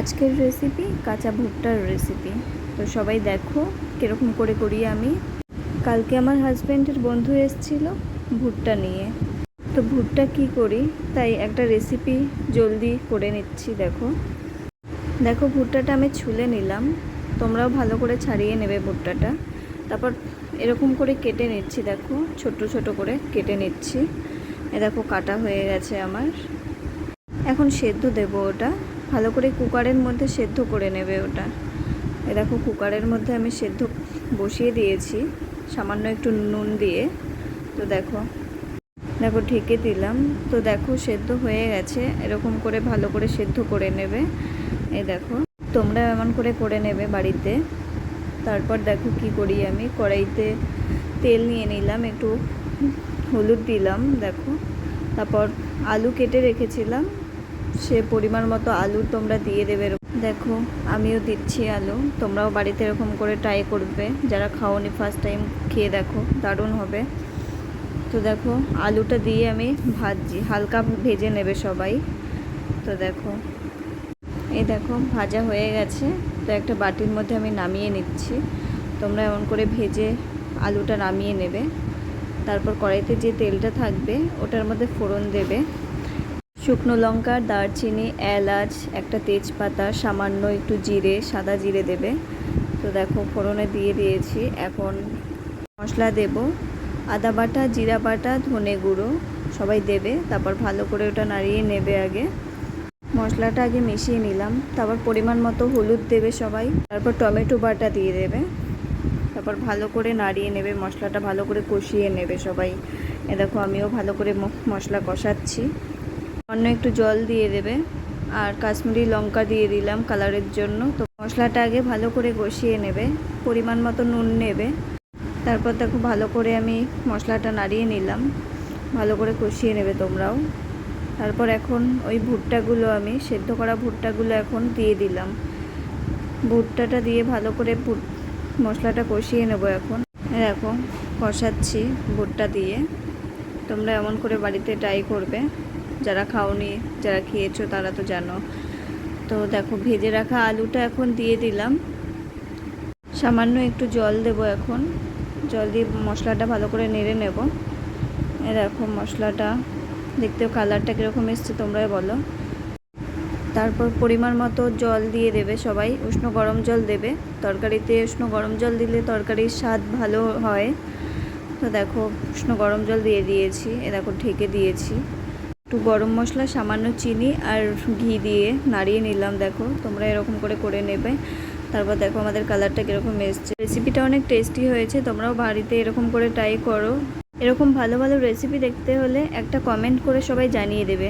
আজকের রেসিপি কাঁচা ভুট্টার রেসিপি। তো সবাই দেখো কীরকম করে করি আমি। কালকে আমার হাজব্যান্ডের বন্ধু এসেছিল ভুট্টা নিয়ে। তো ভুট্টা কি করি তাই একটা রেসিপি জলদি করে নিচ্ছি। দেখো দেখো ভুট্টাটা আমি ছুলে নিলাম, তোমরাও ভালো করে ছাড়িয়ে নেবে ভুট্টাটা। তারপর এরকম করে কেটে নিচ্ছি, দেখো ছোট ছোট করে কেটে নিচ্ছি। দেখো কাটা হয়ে গেছে আমার। এখন সেদ্ধ দেব ওটা, ভালো করে কুকারের মধ্যে সেদ্ধ করে নেবে ওটা। দেখো কুকারের মধ্যে আমি সেদ্ধ বসিয়ে দিয়েছি সামান্য একটু নুন দিয়ে। তো দেখো দেখো ঢেকে দিলাম। তো দেখো সেদ্ধ হয়ে গেছে, এরকম করে ভালো করে সেদ্ধ করে নেবে। এই দেখো তোমরা এমন করে করে নেবে বাড়িতে। তারপর দেখো কি করি আমি, কড়াইতে তেল নিয়ে নিলাম, একটু হলুদ দিলাম। দেখো তারপর আলু কেটে রেখেছিলাম, সে পরিমাণ মতো আলু তোমরা দিয়ে দেবে। দেখো আমিও দিচ্ছি আলু, তোমরাও বাড়িতে এরকম করে ট্রাই করবে, যারা খাওনি ফার্স্ট টাইম খেয়ে দেখো, দারুণ হবে। তো দেখো আলুটা দিয়ে আমি ভাজি, হালকা ভেজে নেবে সবাই। তো দেখো এই দেখো ভাজা হয়ে গেছে। তো একটা বাটির মধ্যে আমি নামিয়ে নিচ্ছি। তোমরা এমন করে ভেজে আলুটা নামিয়ে নেবে। তারপর কড়াইতে যে তেলটা থাকবে ওটার মধ্যে ফোড়ন দেবে, শুকনো লঙ্কা, দারচিনি, এলাচ, একটা তেজপাতা, সামান্য একটু জিরে, সাদা জিরে দেবে। তো দেখো ফোড়নে দিয়ে দিয়েছি। এখন মশলা দেব, আদা বাটা, জিরা বাটা, ধনে গুঁড়ো সবাই দেবে। তারপর ভালো করে ওটা নাড়িয়ে নেবে। আগে মশলাটা আগে মিশিয়ে নিলাম, তারপর পরিমাণ মতো হলুদ দেবে সবাই। তারপর টমেটো বাটা দিয়ে দেবে। তারপর ভালো করে নাড়িয়ে নেবে, মশলাটা ভালো করে কষিয়ে নেবে সবাই। দেখো আমিও ভালো করে মশলা কষাচ্ছি। অন্য একটু জল দিয়ে দেবে, আর কাশ্মীরি লঙ্কা দিয়ে দিলাম কালারের জন্য। তো মশলাটা আগে ভালো করে কষিয়ে নেবে, পরিমাণ মতো নুন নেবে। তারপর দেখো ভালো করে আমি মশলাটা নাড়িয়ে নিলাম, ভালো করে কষিয়ে নেবে তোমরাও। তারপর এখন ওই ভুট্টাগুলো, আমি সেদ্ধ করা ভুট্টাগুলো এখন দিয়ে দিলাম। ভুট্টাটা দিয়ে ভালো করে মশলাটা কষিয়ে নেব। এখন দেখো কষাচ্ছি ভুট্টা দিয়ে। তোমরা এমন করে বাড়িতে ট্রাই করবে, যারা খাওনি, যারা খেয়েছো তারা তো জানো। তো দেখো ভেজে রাখা আলুটা এখন দিয়ে দিলাম, সামান্য একটু জল দেব। এখন জল দিয়ে মশলাটা ভালো করে নেড়ে নেব। দেখো মশলাটা দেখতেও কালারটা কীরকম এসছে তোমরাই বলো। তারপর পরিমাণ মতো জল দিয়ে দেবে সবাই, উষ্ণ গরম জল দেবে। তরকারিতে উষ্ণ গরম জল দিলে তরকারির স্বাদ ভালো হয়। তো দেখো উষ্ণ গরম জল দিয়ে দিয়েছি। দেখো ঢেকে দিয়েছি। একটু গরম মশলা, সামান্য চিনি আর ঘি দিয়ে নাড়িয়ে নিলাম। দেখো তোমরা এরকম করে করে নেবে। তারপর দেখো আমাদের কালারটা কীরকম এসছে। রেসিপিটা অনেক টেস্টি হয়েছে, তোমরাও বাড়িতে এরকম করে ট্রাই করো। এরকম ভালো ভালো রেসিপি দেখতে হলে একটা কমেন্ট করে সবাই জানিয়ে দেবে।